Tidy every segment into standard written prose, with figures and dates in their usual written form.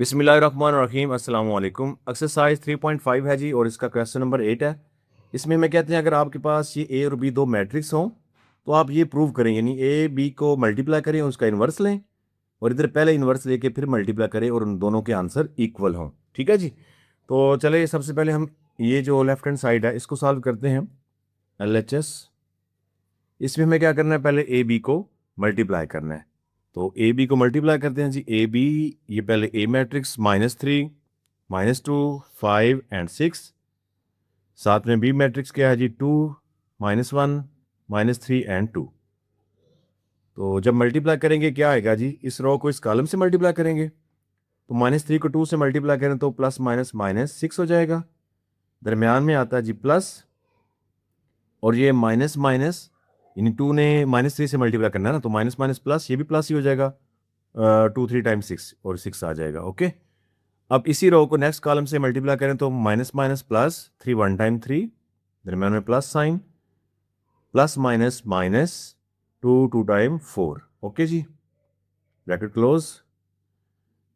बिस्मिल्लाहिर्रहमानिर्रहीम अस्सलाम वालेकुम। एक्सरसाइज 3.5 है जी और इसका क्वेश्चन नंबर 8 है। इसमें हमें कहते हैं अगर आपके पास ये ए और बी दो मैट्रिक्स हों तो आप ये प्रूव करें, यानी ए बी को मल्टीप्लाई करें, उसका इन्वर्स लें और इधर पहले इन्वर्स लेके फिर मल्टीप्लाई करें और उन दोनों के आंसर इक्वल हों। ठीक है जी। तो चले सबसे पहले हम ये जो लेफ्ट हैंड साइड है इसको सॉल्व करते हैं। LHS इसमें हमें क्या करना है, पहले ए बी को मल्टीप्लाई करना है। तो ए बी को मल्टीप्लाई करते हैं जी। ए बी, ये पहले ए मैट्रिक्स -3 -2 5 एंड 6, साथ में बी मैट्रिक्स क्या है जी 2 -1 -3 एंड 2। तो जब मल्टीप्लाई करेंगे क्या आएगा जी, इस रो को इस कॉलम से मल्टीप्लाई करेंगे तो -3 को 2 से मल्टीप्लाई करें तो प्लस माइनस -6 हो जाएगा। दरमियान में आता है जी प्लस, और ये माइनस माइनस, यानी 2 ने -3 से मल्टीप्लाई करना है ना, तो माइनस माइनस प्लस, ये भी प्लस ही हो जाएगा। 2 3 टाइम्स 6 और 6 आ जाएगा। ओके, अब इसी रो को नेक्स्ट कॉलम से मल्टीप्लाई करें तो माइनस माइनस प्लस, 3 1 टाइम 3, दरम्यान में plus sign, plus minus minus 2 2 time 4। Okay जी, ब्रैकेट क्लोज।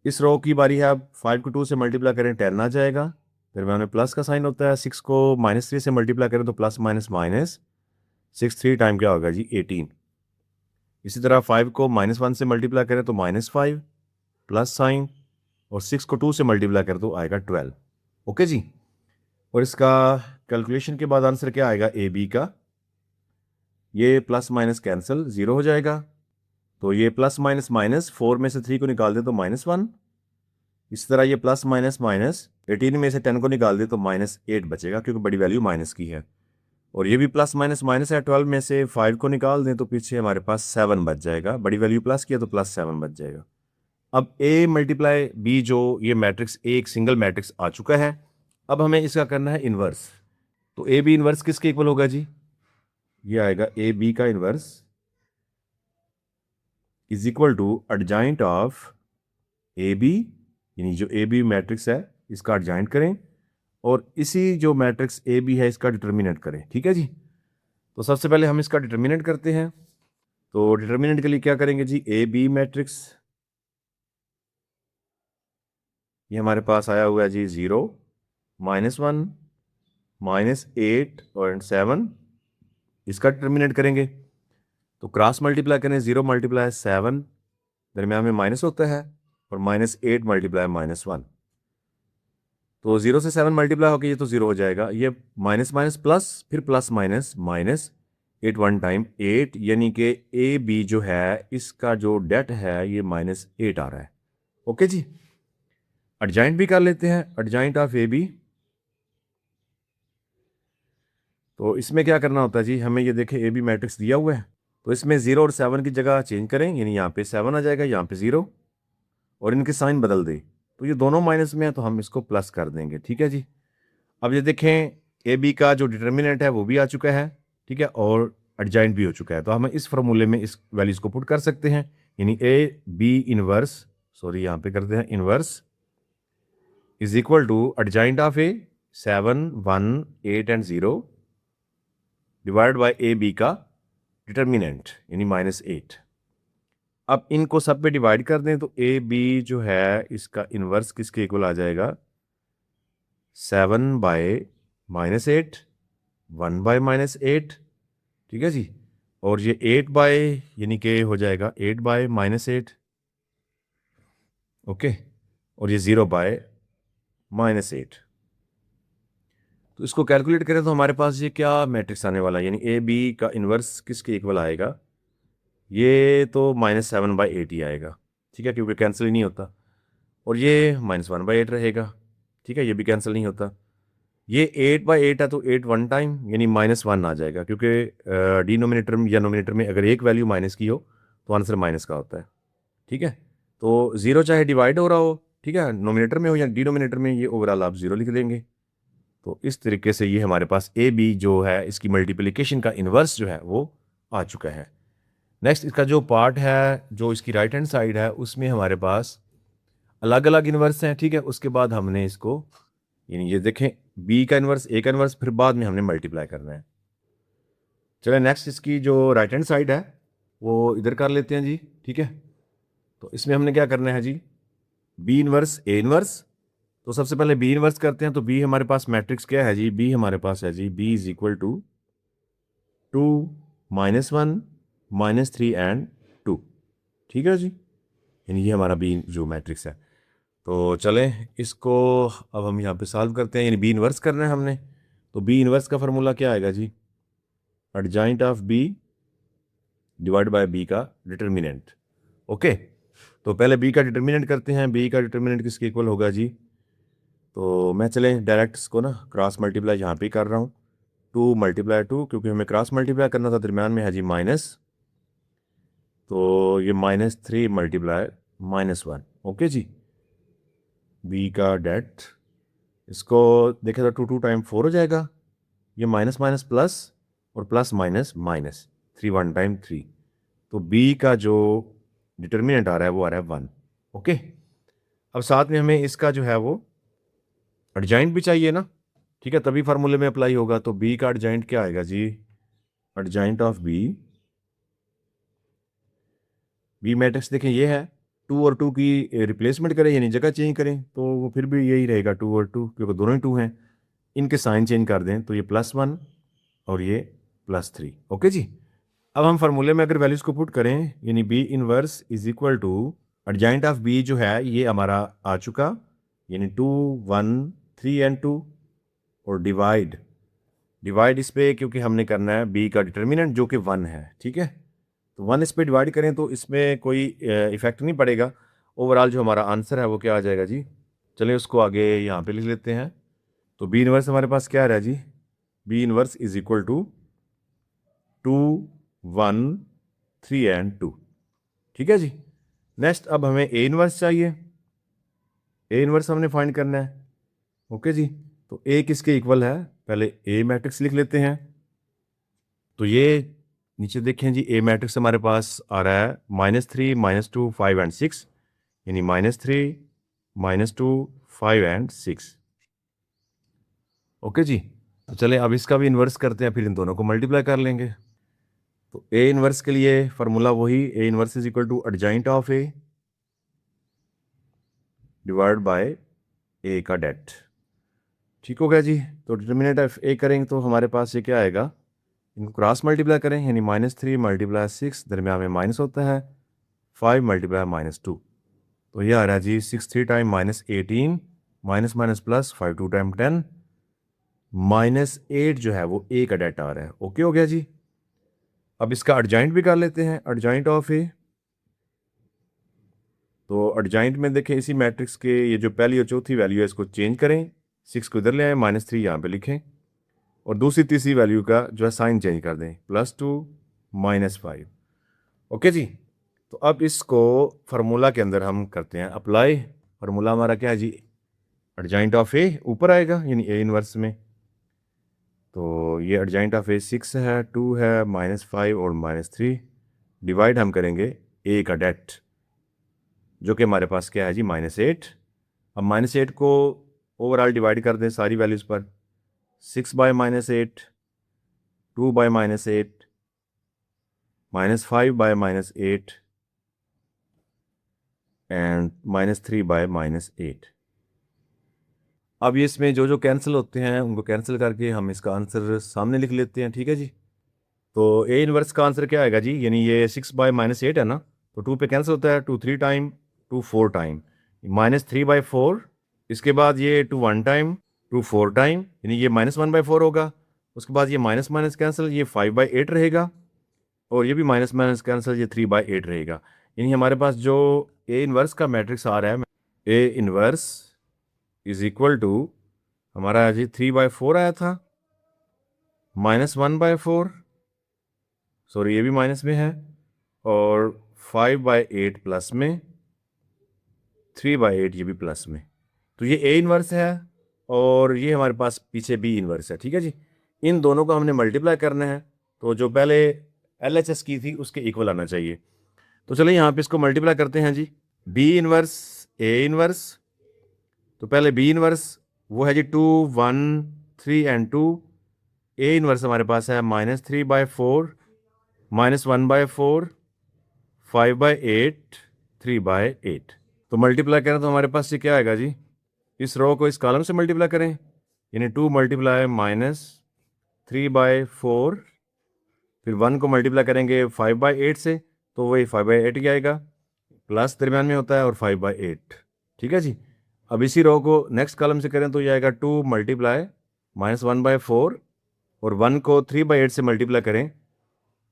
इस रो की बारी है, अब 5 को 2 से मल्टीप्लाई करें 10 आ जाएगा, दरम्यान में प्लस का साइन होता है। 6 को -3 से मल्टीप्लाई करें तो प्लस माइनस माइनस 6 3 टाइम क्या होगा जी 18। इसी तरह 5 को -1 से मल्टीप्लाई करें तो -5 प्लस साइन, और 6 को 2 से मल्टीप्लाई करें तो आएगा 12। ओके जी, और इसका कैलकुलेशन के बाद आंसर क्या आएगा ए बी का, ये प्लस माइनस कैंसिल 0 हो जाएगा। तो ये प्लस माइनस माइनस 4 में से 3 को निकाल दे तो -1। इस तरह ये प्लस माइनस माइनस 18 में से 10 को निकाल दे तो -8 बचेगा, क्योंकि बड़ी वैल्यू माइनस की है। और ये भी प्लस माइनस माइनस है, 12 में से 5 को निकाल दें तो पीछे हमारे पास 7 बच जाएगा। बड़ी वैल्यू प्लस किया तो +7 बच जाएगा। अब ए मल्टीप्लाई बी, जो ये मैट्रिक्स ए एक सिंगल मैट्रिक्स आ चुका है, अब हमें इसका करना है इन्वर्स। तो ए बी इन्वर्स किसके इक्वल होगा जी, ये आएगा ए बी का inverse is equal to adjoint of A B, यानी जो ए बी मैट्रिक्स है इसका एडजॉइंट करें और इसी जो मैट्रिक्स ए बी है इसका डिटर्मिनेंट करें। ठीक है जी। तो सबसे पहले हम इसका डिटर्मिनेंट करते हैं। तो डिटर्मिनेंट के लिए क्या करेंगे जी, ए बी मैट्रिक्स, ये हमारे पास आया हुआ है जी 0 -1 -8 और 7, इसका डिटर्मिनेंट करेंगे। तो क्रॉस मल्टीप्लाई करें, 0 × 7, दरम्यान में माइनस होता है, और -8 × -1, तो 0 से 7 मल्टीप्लाई होकर ये तो 0 हो जाएगा। ये माइनस माइनस प्लस, फिर प्लस माइनस माइनस 8 1 टाइम 8, यानी कि ए बी जो है इसका जो डेट है ये -8 आ रहा है। ओके जी, एडजॉइंट भी कर लेते हैं, एडजॉइंट ऑफ ए बी। तो इसमें क्या करना होता है जी, हमें ये देखें ए बी मैट्रिक्स दिया हुआ है, तो इसमें 0 और 7 की जगह चेंज करें, यानी यहाँ पे 7 आ जाएगा, यहाँ पे 0, और इनके साइन बदल दें। तो ये दोनों माइनस में है तो हम इसको प्लस कर देंगे। ठीक है जी। अब ये देखें ए बी का जो डिटर्मिनेंट है वो भी आ चुका है, ठीक है, और एडजॉइंट भी हो चुका है। तो हम इस फॉर्मूले में इस वैल्यूज को पुट कर सकते हैं, यानी ए बी इनवर्स, सॉरी यहाँ पे करते हैं inverse, is equal to adjoint of A 7 1 8 and 0 divide by A B का डिटर्मिनेंट यानी -8। अब इनको सब पे डिवाइड कर दें तो ए बी जो है इसका इनवर्स किसके इक्वल आ जाएगा, 7 बाय -8, 1 बाय -8। ठीक है जी, और ये 8 बाय, यानी कि हो जाएगा 8 बाय -8। ओके, और ये 0 बाय -8। तो इसको कैलकुलेट करें तो हमारे पास ये क्या मैट्रिक्स आने वाला है, यानी ए बी का इन्वर्स किसके इक्वल आएगा, ये तो -7/8 ही आएगा। ठीक है, क्योंकि कैंसिल ही नहीं होता, और ये -1/8 रहेगा। ठीक है, ये भी कैंसिल नहीं होता। ये 8/8 है तो 8 1 टाइम, यानी -1 आ जाएगा, क्योंकि डिनोमिनेटर या नोमिनेटर में अगर एक वैल्यू माइनस की हो तो आंसर माइनस का होता है। ठीक है, तो 0 चाहे डिवाइड हो रहा हो, ठीक है, नोमिनेटर में हो या डिनोमिनेटर में, ये ओवरऑल आप 0 लिख देंगे। तो इस तरीके से ये हमारे पास ए बी जो है इसकी मल्टीप्लिकेशन का इन्वर्स जो है वो आ चुका है। नेक्स्ट इसका जो पार्ट है, जो इसकी राइट हैंड साइड है, उसमें हमारे पास अलग अलग इन्वर्स हैं। ठीक है, उसके बाद हमने इसको, यानी ये देखें बी का इन्वर्स, ए का इन्वर्स, फिर बाद में हमने मल्टीप्लाई करना है। चलिए नेक्स्ट इसकी जो राइट हैंड साइड है वो इधर कर लेते हैं जी। ठीक है, तो इसमें हमने क्या करना है जी, बी इनवर्स ए इनवर्स। तो सबसे पहले बी इनवर्स करते हैं। तो बी हमारे पास मैट्रिक्स क्या है जी? बी हमारे पास है जी, b is equal to 2 -1 -3 and 2। ठीक है जी, यानी ये हमारा बी जो मैट्रिक्स है। तो चलें इसको अब हम यहाँ पे सॉल्व करते हैं, यानी बी इनवर्स करना है हमने। तो बी इनवर्स का फॉर्मूला क्या आएगा जी? Adjoint of B divide by B का डिटर्मिनेंट। ओके, तो पहले बी का डिटर्मिनेंट करते हैं। बी का डिटर्मिनेंट किसके इक्वल होगा जी? तो मैं चलें डायरेक्ट इसको ना क्रॉस मल्टीप्लाई यहाँ पे कर रहा हूँ। 2 × 2, क्योंकि हमें क्रॉस मल्टीप्लाई करना था, दरम्यान में है जी माइनस। तो ये -3 × -1। ओके जी, बी का डेट इसको देखें तो 2 2 टाइम 4 हो जाएगा। ये माइनस माइनस प्लस और प्लस माइनस माइनस, 3 1 टाइम 3। तो बी का जो डिटर्मिनेंट आ रहा है वो आ रहा है 1। ओके, अब साथ में हमें इसका जो है वो एडजॉइंट भी चाहिए ना, ठीक है, तभी फार्मूले में अप्लाई होगा। तो बी का एडजॉइंट क्या आएगा जी? एडजॉइंट ऑफ बी मैट्रिक्स देखें ये है। 2 और 2 की रिप्लेसमेंट करें, यानी जगह चेंज करें, तो वो फिर भी यही रहेगा 2 और 2, क्योंकि दोनों ही 2 हैं। इनके साइन चेंज कर दें तो ये +1 और ये +3। ओके जी, अब हम फार्मूले में अगर वैल्यूज को पुट करें, यानी B inverse is equal to adjoint of B जो है ये हमारा आ चुका, यानी 2 1 3 एंड 2, और डिवाइड इस पे, क्योंकि हमने करना है बी का डिटर्मिनेंट जो कि 1 है। ठीक है, तो 1 इस पे डिवाइड करें तो इसमें कोई इफेक्ट नहीं पड़ेगा। ओवरऑल जो हमारा आंसर है वो क्या आ जाएगा जी? चलिए उसको आगे यहाँ पे लिख लेते हैं। तो बी इनवर्स हमारे पास क्या आ रहा है जी? B inverse is equal to 2 1 3 and 2। ठीक है जी, नेक्स्ट अब हमें ए इनवर्स चाहिए। ए इनवर्स हमने फाइंड करना है। ओके जी, तो ए किसके इक्वल है? पहले ए मैट्रिक्स लिख लेते हैं। तो ये नीचे देखें जी, ए मैट्रिक्स हमारे पास आ रहा है -3 -2 5 एंड 6, यानी -3 -2 5 एंड 6। ओके जी, तो चलें अब इसका भी इन्वर्स करते हैं, फिर इन दोनों को मल्टीप्लाई कर लेंगे। तो ए इनवर्स के लिए फार्मूला वही, a inverse is equal to adjoint of a divide by a का डेट। ठीक हो गया जी, तो डिटर्मिनेंट ऑफ ए करेंगे तो हमारे पास ये क्या आएगा? इनको क्रॉस मल्टीप्लाई करें, यानी -3 × 6, दरम्यान में माइनस होता है, 5 × -2। तो ये आ रहा है जी 6 3 time -18, minus minus plus 5 2 time 10, -8 जो है वो ए का डेट आ रहा है। ओके हो गया जी, अब इसका एडजॉइंट भी कर लेते हैं, एडजॉइंट ऑफ ए। तो एडजॉइंट में देखें इसी मैट्रिक्स के ये जो पहली और चौथी वैल्यू है इसको चेंज करें, 6 को इधर ले आए, -3 यहाँ पे लिखें, और दूसरी तीसरी वैल्यू का जो है साइन चेंज कर दें, +2 -5। ओके जी, तो अब इसको फार्मूला के अंदर हम करते हैं अप्लाई। फार्मूला हमारा क्या है जी? एडजॉइंट ऑफ ए ऊपर आएगा, यानी ए इनवर्स में। तो ये एडजॉइंट ऑफ ए 6 है, 2 है, -5 और -3, डिवाइड हम करेंगे ए का डेट जो कि हमारे पास क्या है जी? -8। अब -8 को ओवरऑल डिवाइड कर दें सारी वैल्यूज़ पर, 6 by -8, 2 by -8, -5 by -8 and -3 by -8। अब ये इसमें जो जो कैंसिल होते हैं उनको कैंसिल करके हम इसका आंसर सामने लिख लेते हैं। ठीक है जी, तो ए इनवर्स का आंसर क्या आएगा जी? यानी ये 6 बाय -8 है ना, तो 2 पे कैंसिल होता है, 2 3 टाइम, 2 4 टाइम, -3/4, इसके बाद ये 2 1 टाइम, 2 4 टाइम, यानी ये -1/4 होगा। उसके बाद ये माइनस माइनस कैंसिल, ये 5/8 रहेगा, और ये भी माइनस माइनस कैंसिल, ये 3/8 रहेगा। यानी हमारे पास जो ए इनवर्स का मैट्रिक्स आ रहा है, A inverse is equal to हमारा जी 3/4 आया था, -1/4, सॉरी ये भी माइनस में है, और 5/8 प्लस में, 3/8 ये भी प्लस में। तो ये ए इनवर्स है और ये हमारे पास पीछे बी इनवर्स है। ठीक है जी, इन दोनों को हमने मल्टीप्लाई करना है, तो जो पहले LHS की थी उसके इक्वल आना चाहिए। तो चलिए यहाँ पे इसको मल्टीप्लाई करते हैं जी, बी इनवर्स ए इनवर्स। तो पहले बी इनवर्स वो है जी 2 1 3 एंड 2, ए इनवर्स हमारे पास है -3/4, -1/4, 5/8, 3/8। तो मल्टीप्लाई करें तो हमारे पास ये क्या आएगा जी, इस रो को इस कॉलम से मल्टीप्लाई करें, यानी 2 मल्टीप्लाई -3/4, फिर 1 को मल्टीप्लाई करेंगे 5/8 से, तो वही 5/8 ही आएगा, प्लस दरमियान में होता है और 5/8। ठीक है जी। अब इसी रो को नेक्स्ट कॉलम से करें तो ये आएगा 2 मल्टीप्लाई -1/4, और 1 को 3/8 से मल्टीप्लाई करें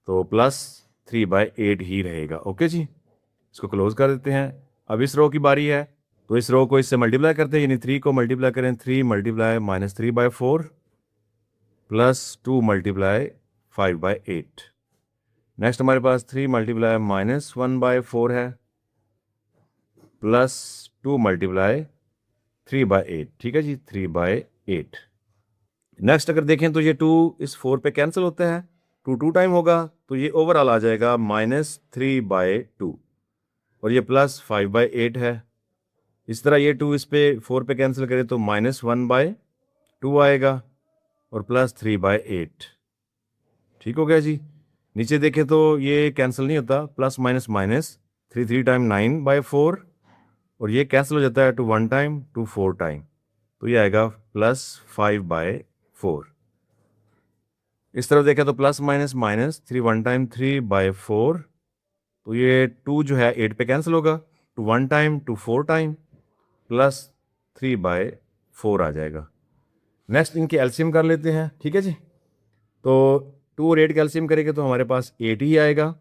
तो +3/8 ही रहेगा। ओके जी, इसको क्लोज कर देते हैं। अब इस रो की बारी है, तो इस रो को इससे मल्टीप्लाई करते हैं, यानी 3 को मल्टीप्लाई करें 3 मल्टीप्लाई -3/4 प्लस 2 मल्टीप्लाई 5/8। नेक्स्ट हमारे पास 3 मल्टीप्लाई -1/4 है प्लस 2 मल्टीप्लाई 3/8। ठीक है जी, 3/8। नेक्स्ट अगर देखें तो ये 2 इस 4 पे कैंसिल होता है, 2 टाइम होगा, तो ये ओवरऑल आ जाएगा -3/2, और ये +5/8 है। इस तरह ये 2 इस पे 4 पे कैंसिल करें तो -1/2 आएगा और +3/8। ठीक हो गया जी। नीचे देखें तो ये कैंसिल नहीं होता, प्लस माइनस माइनस 3 टाइम 9/4, और ये कैंसिल हो जाता है 2 1 टाइम 2 4 टाइम, तो ये आएगा +5/4। इस तरफ देखें तो प्लस माइनस माइनस 3 1 टाइम 3/4, तो ये 2 जो है 8 पे कैंसिल होगा, 2 1 टाइम 2 4 टाइम +3/4 आ जाएगा। नेक्स्ट इनके एलसीएम कर लेते हैं। ठीक है जी, तो 2 और 8 का एलसीएम करेंगे तो हमारे पास 8 ही आएगा।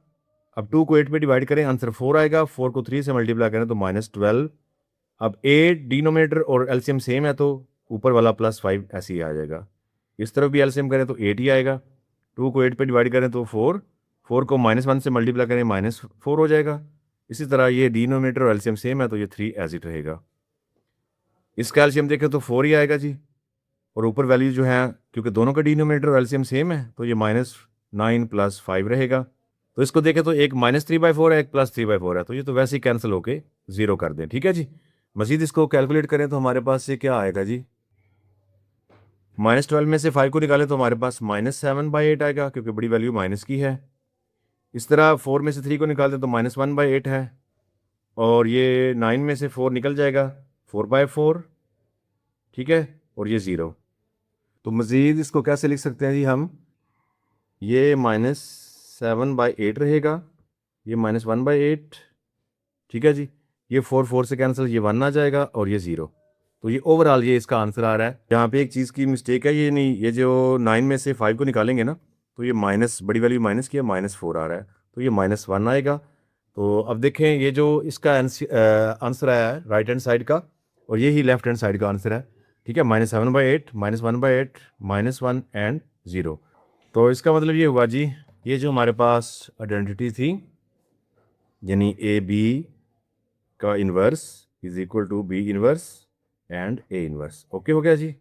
अब 2 को 8 पे डिवाइड करें, आंसर 4 आएगा। 4 को 3 से मल्टीप्लाई करें तो -12। अब 8 डिनोमिनेटर और एलसीएम सेम है, तो ऊपर वाला +5 ऐसे ही आ जाएगा। इस तरफ भी एलसीएम करें तो 8 ही आएगा। 2 को 8 पे डिवाइड करें तो 4, 4 को -1 से मल्टीप्लाई करें -4 हो जाएगा। इसी तरह ये डिनोमिनेटर और एलसीएम सेम है, तो ये 3 एज इट रहेगा। इसका एलसीएम देखें तो 4 ही आएगा जी, और ऊपर वैल्यू जो है, क्योंकि दोनों का डिनोमिनेटर और एलसीएम सेम है, तो ये -9 + 5 रहेगा। तो इसको देखें तो एक -3/4 है, एक +3/4 है, तो ये तो वैसे ही कैंसिल होके 0 कर दें। ठीक है जी। मजीद इसको कैलकुलेट करें तो हमारे पास ये क्या आएगा जी, -12 में से 5 को निकालें तो हमारे पास -7/8 आएगा, क्योंकि बड़ी वैल्यू माइनस की है। इस तरह 4 में से 3 को निकालते तो -1/8 है, और ये 9 में से 4 निकल जाएगा 4/4। ठीक है, और ये 0। तो मज़ीद इसको कैसे लिख सकते हैं जी हम, ये -7/8 रहेगा, ये -1/8। ठीक है जी, ये 4 से कैंसिल, ये 1 आ जाएगा, और ये 0। तो ये ओवरऑल ये इसका आंसर आ रहा है। यहाँ पे एक चीज़ की मिस्टेक है, ये नहीं, ये जो 9 में से 5 को निकालेंगे ना, तो ये माइनस, बड़ी वैल्यू माइनस की है, -4 आ रहा है, तो ये -1 आएगा। तो अब देखें, ये जो इसका आंसर आया है राइट हैंड साइड का, और ये ही लेफ्ट हैंड साइड का आंसर है। ठीक है, -7/8 -1/8 -1 एंड 0। तो इसका मतलब ये हुआ जी, ये जो हमारे पास आइडेंटिटी थी, यानी AB का inverse is equal to B inverse and A inverse. Okay हो गया जी।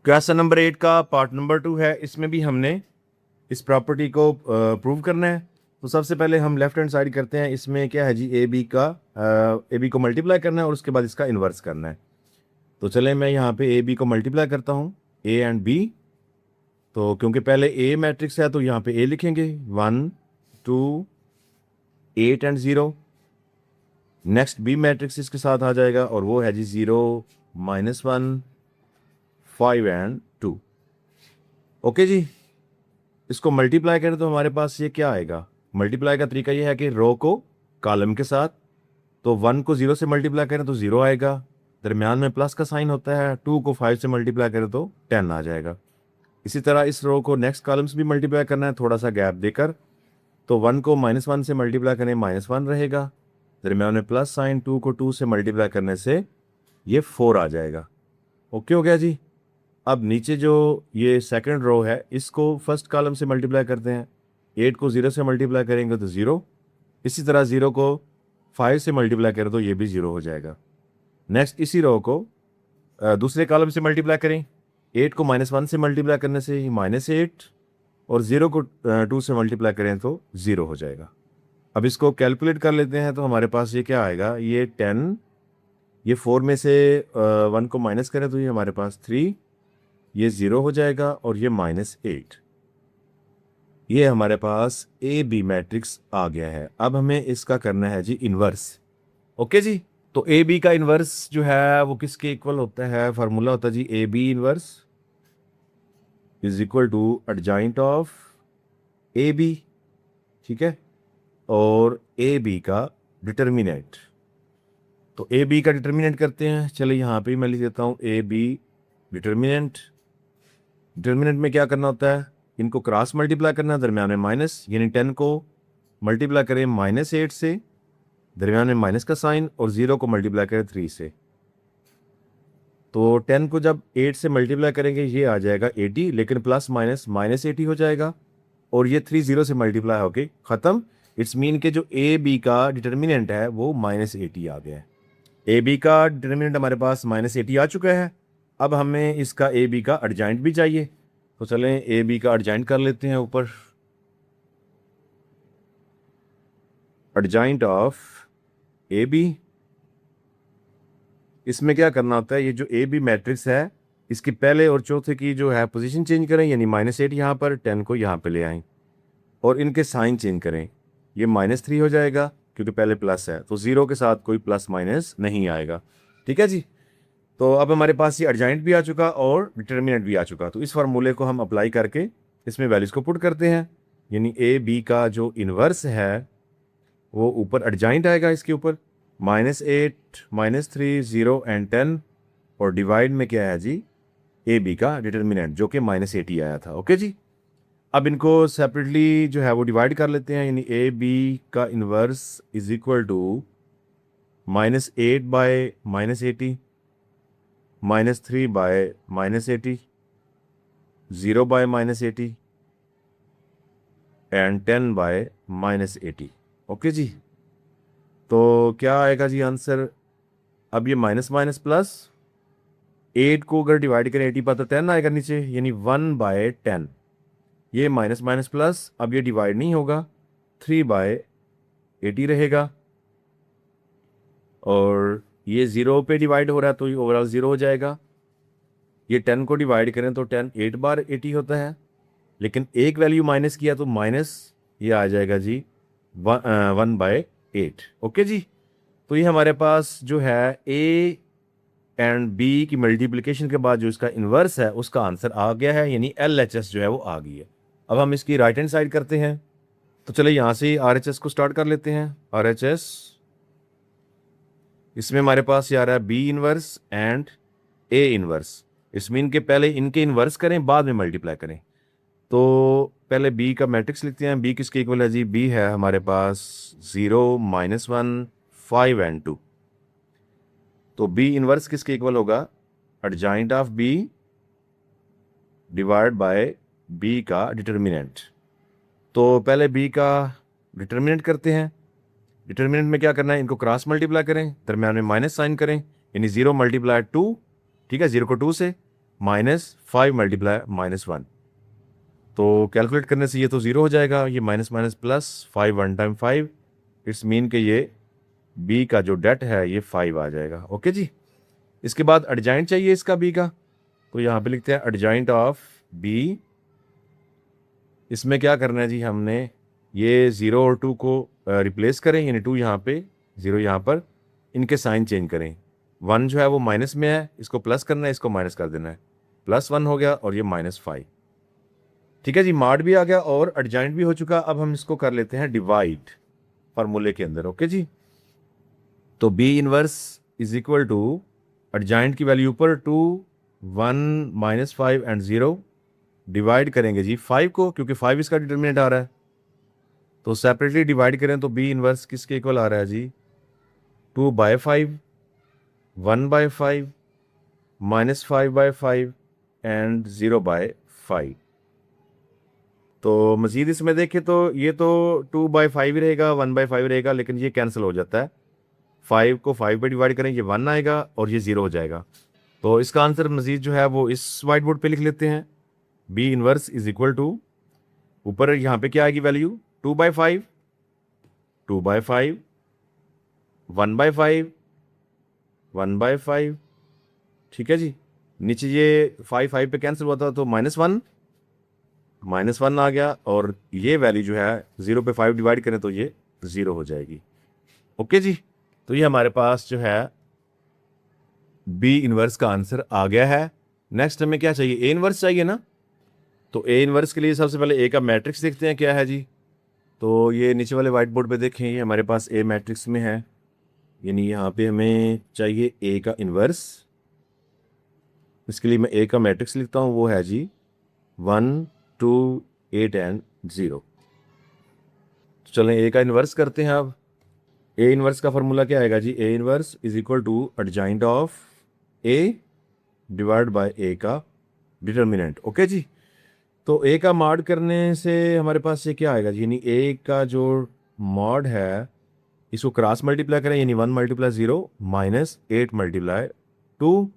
क्वेश्चन नंबर 8 का पार्ट नंबर 2 है, इसमें भी हमने इस प्रॉपर्टी को प्रूव करना है। तो सबसे पहले हम लेफ्ट हैंड साइड करते हैं। इसमें क्या है जी, AB को मल्टीप्लाई करना है और उसके बाद इसका इन्वर्स करना है। तो चलें मैं यहाँ पे AB को मल्टीप्लाई करता हूँ, A एंड B। तो क्योंकि पहले A मैट्रिक्स है तो यहाँ पे A लिखेंगे, 1 2 8 एंड 0। नेक्स्ट B मैट्रिक्स इसके साथ आ जाएगा, और वो है जी 0 -1 5 एंड 2। ओके जी। इसको मल्टीप्लाई करें तो हमारे पास ये क्या आएगा, मल्टीप्लाई का तरीका ये है कि रो को कॉलम के साथ, तो 1 को 0 से मल्टीप्लाई करें तो 0 आएगा, दरमियान में प्लस का साइन होता है। 2 को 5 से मल्टीप्लाई करें तो 10 आ जाएगा। इसी तरह इस रो को नेक्स्ट कॉलम्स भी मल्टीप्लाई करना है, थोड़ा सा गैप देकर। तो 1 को -1 से मल्टीप्लाई करें, -1 रहेगा, दरमियान में प्लस साइन। 2 को 2 से मल्टीप्लाई करने से ये 4 आ जाएगा। ओके हो गया जी। अब नीचे जो ये सेकंड रो है, इसको फर्स्ट कॉलम से मल्टीप्लाई करते हैं। 8 को 0 से मल्टीप्लाई करेंगे तो 0। इसी तरह 0 को 5 से मल्टीप्लाई करें तो ये भी 0 हो जाएगा। नेक्स्ट इसी रो को दूसरे कॉलम से मल्टीप्लाई करें। 8 को -1 से मल्टीप्लाई करने से ही -8, और 0 को 2 से मल्टीप्लाई करें तो 0 हो जाएगा। अब इसको कैलकुलेट कर लेते हैं, तो हमारे पास ये क्या आएगा, ये 10, ये 4 में से 1 को माइनस करें तो ये हमारे पास 3, ये 0 हो जाएगा, और ये -8। ये हमारे पास AB मैट्रिक्स आ गया है। अब हमें इसका करना है जी इन्वर्स। ओके जी। तो ए बी का इन्वर्स जो है वो किसके इक्वल होता है, फार्मूला होता है जी a B inverse is equal to adjoint of A b, ठीक है, और ए बी का डिटर्मिनेंट। तो ए बी का डिटर्मिनेंट करते हैं, चलिए यहाँ पे मैं लिख देता हूँ ए बी डिटर्मिनेंट। डिटर्मिनेंट में क्या करना होता है, इनको क्रॉस मल्टीप्लाई करना है, दरम्यान में माइनस, यानी 10 को मल्टीप्लाई करें -8 से, दरम्यान में माइनस का साइन, और 0 को मल्टीप्लाई करें 3 से। तो 10 को जब 8 से मल्टीप्लाई करेंगे ये आ जाएगा 80, लेकिन प्लस माइनस -80 हो जाएगा, और ये 3 0 से मल्टीप्लाई होके ख़त्म। इट्स मीन के जो ए बी का डिटर्मिनेंट है वो -80 आ गया है। ए बी का डिटर्मिनेंट हमारे पास -80 आ चुका है। अब हमें इसका ए बी का एडजॉइंट भी चाहिए, तो चलें ए बी का एडजॉइंट कर लेते हैं ऊपर। एडजॉइंट ऑफ ए बी, इसमें क्या करना होता है, ये जो ए बी मैट्रिक्स है इसकी पहले और चौथे की जो है पोजीशन चेंज करें, यानी -8 यहाँ पर, 10 को यहाँ पे ले आएं, और इनके साइन चेंज करें। ये -3 हो जाएगा क्योंकि पहले प्लस है, तो 0 के साथ कोई प्लस माइनस नहीं आएगा, ठीक है जी। तो अब हमारे पास ये एडजॉइंट भी आ चुका और डिटर्मिनेंट भी आ चुका। तो इस फार्मूले को हम अप्लाई करके इसमें वैल्यूज़ को पुट करते हैं, यानी ए बी का जो इन्वर्स है वो ऊपर एडजॉइंट आएगा, इसके ऊपर -8 -3 0 एंड 10, और डिवाइड में क्या है जी ए बी का डिटर्मिनेंट जो कि -80 आया था। ओके जी। अब इनको सेपरेटली जो है वो डिवाइड कर लेते हैं, यानी ए बी का inverse is equal to -8 by -80, -3 by -80, 0 by -80 and 10 by -80। Okay जी। तो क्या आएगा जी आंसर, अब ये माइनस माइनस प्लस, 8 को अगर डिवाइड करें 80 पर तो 10 आएगा नीचे, यानी 1/10। ये माइनस माइनस प्लस, अब ये डिवाइड नहीं होगा, 3/80 रहेगा, और ये 0 पे डिवाइड हो रहा है तो ये ओवरऑल 0 हो जाएगा। ये 10 को डिवाइड करें तो 10 8/80 होता है, लेकिन एक वैल्यू माइनस किया तो माइनस ये आ जाएगा जी 1/8। ओके जी। तो ये हमारे पास जो है ए एंड बी की मल्टीप्लिकेशन के बाद जो इसका इन्वर्स है उसका आंसर आ गया है, यानी LHS जो है वो आ गई है। अब हम इसकी राइट हैंड साइड करते हैं, तो चले यहाँ से RHS को स्टार्ट कर लेते हैं। RHS, इसमें हमारे पास ये आ रहा है B inverse and A inverse. इस मीन के पहले इनके इन्वर्स करें बाद में मल्टीप्लाई करें। तो पहले बी का मैट्रिक्स लिखते हैं। बी किसके इक्वल है जी, बी है हमारे पास 0 -1 5 एंड 2। तो बी इन्वर्स किसके इक्वल होगा, adjoint of B divide by B का डिटर्मिनेंट। तो पहले बी का डिटर्मिनेंट करते हैं। डिटर्मिनेंट में क्या करना है, इनको क्रॉस मल्टीप्लाई करें, दरम्यान में माइनस साइन करें, यानी 0 × 2, ठीक है, 0 को 2 से, -5 × -1। तो कैलकुलेट करने से ये तो 0 हो जाएगा, ये minus minus plus, 5 1 time 5, it's mean कि ये बी का जो डेट है ये 5 आ जाएगा। ओके जी। इसके बाद एडजॉइंट चाहिए इसका बी का, तो यहाँ पे लिखते हैं एडजॉइंट ऑफ बी। इसमें क्या करना है जी, हमने ये 0 और 2 को रिप्लेस करें, यानी 2 यहाँ पे 0 यहाँ पर, इनके साइन चेंज करें। 1 जो है वो माइनस में है, इसको प्लस करना है, इसको माइनस कर देना है, +1 हो गया, और ये -5। ठीक है जी, मार्ड भी आ गया और एडजॉइंट भी हो चुका। अब हम इसको कर लेते हैं डिवाइड फार्मूले के अंदर। ओके जी। तो B inverse is equal to adjoint की वैल्यू पर 2 1 -5 एंड 0, डिवाइड करेंगे जी 5 को, क्योंकि 5 इसका डिटर्मिनेंट आ रहा है, तो सेपरेटली डिवाइड करें तो बी इनवर्स किसके इक्वल आ रहा है जी, 2/5, 1/5, -5/5 एंड 0/5। तो मज़ीद इसमें देखें तो ये तो 2/5 ही रहेगा, 1/5 रहेगा, लेकिन ये कैंसिल हो जाता है। 5 को 5 पे डिवाइड करें, ये 1 आएगा और ये 0 हो जाएगा। तो इसका आंसर मज़ीद जो है वो इस वाइट बोर्ड पे लिख लेते हैं। B inverse is equal to, ऊपर यहाँ पे क्या आएगी वैल्यू, 2/5, 2/5, 1/5, 1/5, ठीक है जी। नीचे ये 5 पे कैंसिल हुआ था तो -1 आ गया, और ये वैल्यू जो है 0 पे 5 डिवाइड करें तो ये 0 हो जाएगी। ओके जी। तो ये हमारे पास जो है बी इनवर्स का आंसर आ गया है। नेक्स्ट हमें क्या चाहिए, ए इनवर्स चाहिए ना। तो ए इनवर्स के लिए सबसे पहले ए का मैट्रिक्स देखते हैं क्या है जी। तो ये नीचे वाले वाइट बोर्ड पे देखें, ये हमारे पास ए मैट्रिक्स में है, यानी यहाँ पे हमें चाहिए ए का इनवर्स। इसके लिए मैं ए का मैट्रिक्स लिखता हूँ, वो है जी 1 2 8 एंड 0। तो चलें ए का इनवर्स करते हैं। अब ए इनवर्स का फॉर्मूला क्या आएगा जी, a inverse is equal to adjoint of a divide by a का डिटर्मिनेंट। ओके जी। तो ए का मॉड करने से हमारे पास ये क्या आएगा जी, यानी ए का जो मॉड है इसको क्रॉस मल्टीप्लाई करें, यानी 1 मल्टीप्लाई 0 माइनस 8 मल्टीप्लाई 2,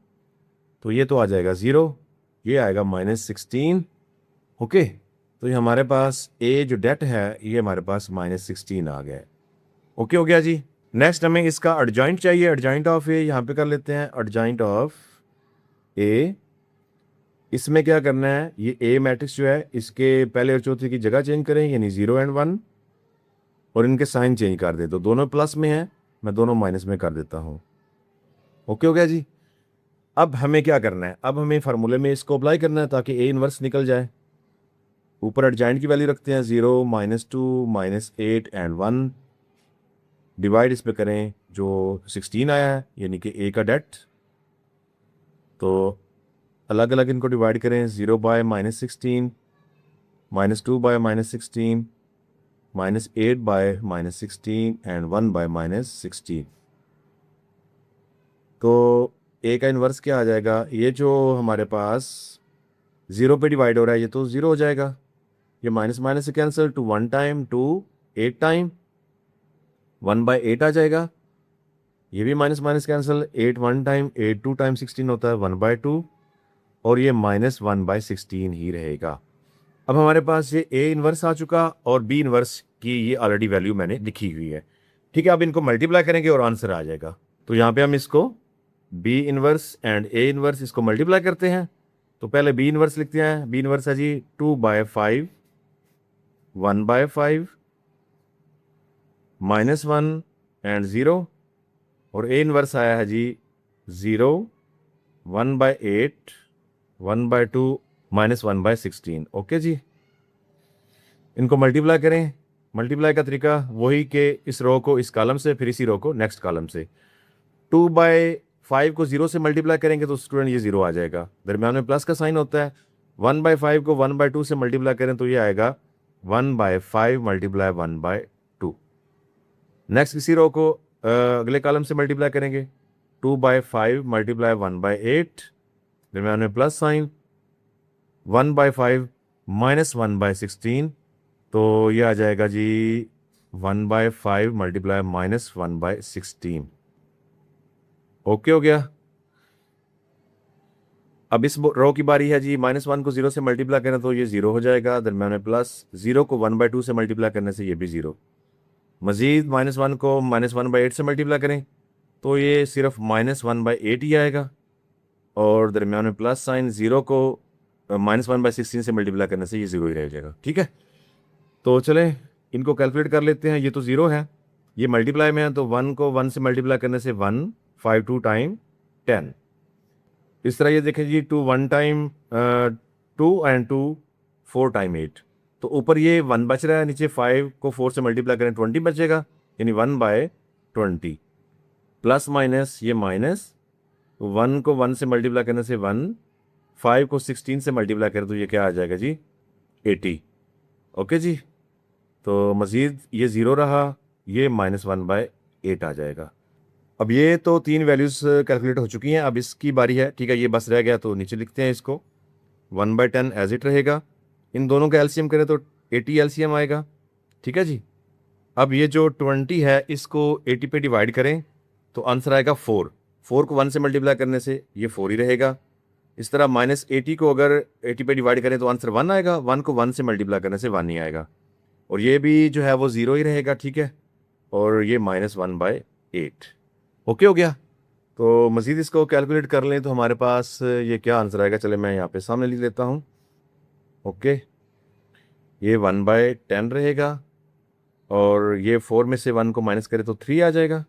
तो ये तो आ जाएगा 0, ये आएगा -16। ओके, तो ये हमारे पास ए जो डेट है ये हमारे पास -16 आ गया है। ओके हो गया जी। नेक्स्ट हमें इसका एडजॉइंट चाहिए, एडजॉइंट ऑफ ए यहाँ पे कर लेते हैं, एडजॉइंट ऑफ ए। इसमें क्या करना है, ये ए मैट्रिक्स जो है इसके पहले और चौथे की जगह चेंज करें, यानी 0 एंड 1, और इनके साइन चेंज कर दे। तो दोनों प्लस में है, मैं दोनों माइनस में कर देता हूँ। ओके हो गया जी। अब हमें क्या करना है, अब हमें फार्मूले में इसको अप्लाई करना है ताकि ए इनवर्स निकल जाए। ऊपर एडजॉइंट की वैल्यू रखते हैं 0 -2 -8 एंड 1, डिवाइड इस पे करें जो 16 आया है यानी कि ए का डेट। तो अलग अलग इनको डिवाइड करें, 0 by -16, -2 by -16, -8 by -16 and 1 by -16। तो ए का इन्वर्स क्या आ जाएगा, ये जो हमारे पास 0 पे डिवाइड हो रहा है ये तो 0 हो जाएगा, ये माइनस माइनस से कैंसिल, 2 1 टाइम 2 8 टाइम 1 बाय 8 आ जाएगा, ये भी minus minus cancel, 8 1 time 8 2 time 16 होता है 1 बाय 2, और ये -1 बाय 16 ही रहेगा। अब हमारे पास ये ए इन्वर्स आ चुका और बी इन्वर्स की ये ऑलरेडी वैल्यू मैंने लिखी हुई है। ठीक है, अब इनको मल्टीप्लाई करेंगे और आंसर आ जाएगा। तो यहाँ पे हम इसको B inverse and A inverse इसको मल्टीप्लाई करते हैं। तो पहले बी इन्वर्स लिखते हैं, बी इन्वर्स है जी 2 बाय 5 1 बाय 5 -1 एंड 0, और ए इन्वर्स आया है जी 0 1 बाय 8 1 बाय 2 -1 बाय 16। ओके जी, इनको मल्टीप्लाई करें। मल्टीप्लाई का तरीका वही कि इस रो को इस कॉलम से, फिर इसी रो को नेक्स्ट कॉलम से। 2 बाय 5 को 0 से मल्टीप्लाई करेंगे तो स्टूडेंट ये 0 आ जाएगा, दरम्यान में प्लस का साइन होता है। 1 बाय 5 को 1 बाय 2 से मल्टीप्लाई करें तो ये आएगा 1 बाय 5 मल्टीप्लाई 1 बाय 2। नेक्स्ट इसी रो को अगले कॉलम से मल्टीप्लाई करेंगे, 2 बाय 5 मल्टीप्लाई 1 बाय 8, दरम्यान में प्लस साइन, 1 बाय 5 -1 बाय 16, तो ये आ जाएगा जी 1 बाय 5 मल्टीप्लाई -1 बाय 16। ओके हो गया। अब इस रो की बारी है जी, -1 को 0 से मल्टीप्लाई करें तो ये 0 हो जाएगा, दरम्यान में प्लस, 0 को 1 बाय 2 से मल्टीप्लाई करने से ये भी 0, मजीद -1 को -1 बाय 8 से मल्टीप्लाई करें तो ये सिर्फ -1 बाय 8 ही आएगा, और दरम्यान में प्लस साइन, 0 को -1 बाय 16 से मल्टीप्लाई करने से ये 0 ही रह जाएगा। ठीक है, तो चलें इनको कैलकुलेट कर लेते हैं। ये तो 0 है, ये मल्टीप्लाई में है, तो 1 को 1 से मल्टीप्लाई करने से 1 5 2 टाइम 10। इस तरह ये देखें जी, 2 1 टाइम 2 एंड 2 4 टाइम 8, तो ऊपर ये 1 बच रहा है, नीचे 5 को 4 से मल्टीप्लाई करें 20 बचेगा, यानी 1 बाय 20, प्लस माइनस ये माइनस, 1 को 1 से मल्टीप्लाई करने से 1, 5 को 16 से मल्टीप्लाई करें तो ये क्या आ जाएगा जी 80। ओके जी, तो मज़ीद ये 0 रहा, ये -1 बाय 8 आ जाएगा। अब ये तो 3 वैल्यूज़ कैलकुलेट हो चुकी हैं, अब इसकी बारी है। ठीक है, ये बस रह गया, तो नीचे लिखते हैं इसको, 1 बाय 10 एज इट रहेगा। इन दोनों का एलसीएम करें तो 80 एलसीएम आएगा। ठीक है जी, अब ये जो 20 है इसको 80 पे डिवाइड करें तो आंसर आएगा 4। 4 को 1 से मल्टीप्लाई करने से ये 4 ही रहेगा। इस तरह -80 को अगर 80 पे डिवाइड करें तो आंसर 1 आएगा, 1 को 1 से मल्टीप्लाई करने से 1 ही आएगा, और ये भी जो है वो 0 ही रहेगा। ठीक है, और ये -1 बाय 8। ओके हो गया। तो मज़ीद इसको कैलकुलेट कर लें तो हमारे पास ये क्या आंसर आएगा, चले मैं यहाँ पे सामने लिख लेता हूँ। ओके, ये 1 बाय 10 रहेगा, और ये 4 में से 1 को माइनस करें तो 3 आ जाएगा,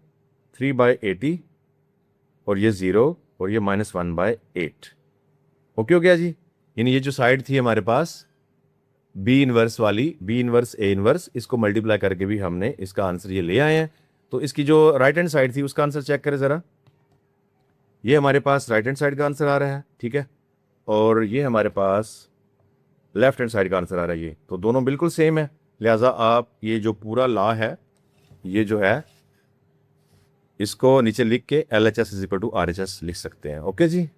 3/80 और ये 0 और ये -1/8। ओके हो गया जी। यानी ये जो साइड थी हमारे पास बी इनवर्स वाली, बी इनवर्स ए इनवर्स, इसको मल्टीप्लाई करके भी हमने इसका आंसर ये ले आए हैं। तो इसकी जो राइट हैंड साइड थी उसका आंसर चेक करें ज़रा। ये हमारे पास राइट हैंड साइड का आंसर आ रहा है, ठीक है, और ये हमारे पास लेफ्ट हैंड साइड का आंसर आ रहा है। ये तो दोनों बिल्कुल सेम है, लिहाजा आप ये जो पूरा लॉ है ये जो है इसको नीचे लिख के LHS = RHS लिख सकते हैं। ओके जी।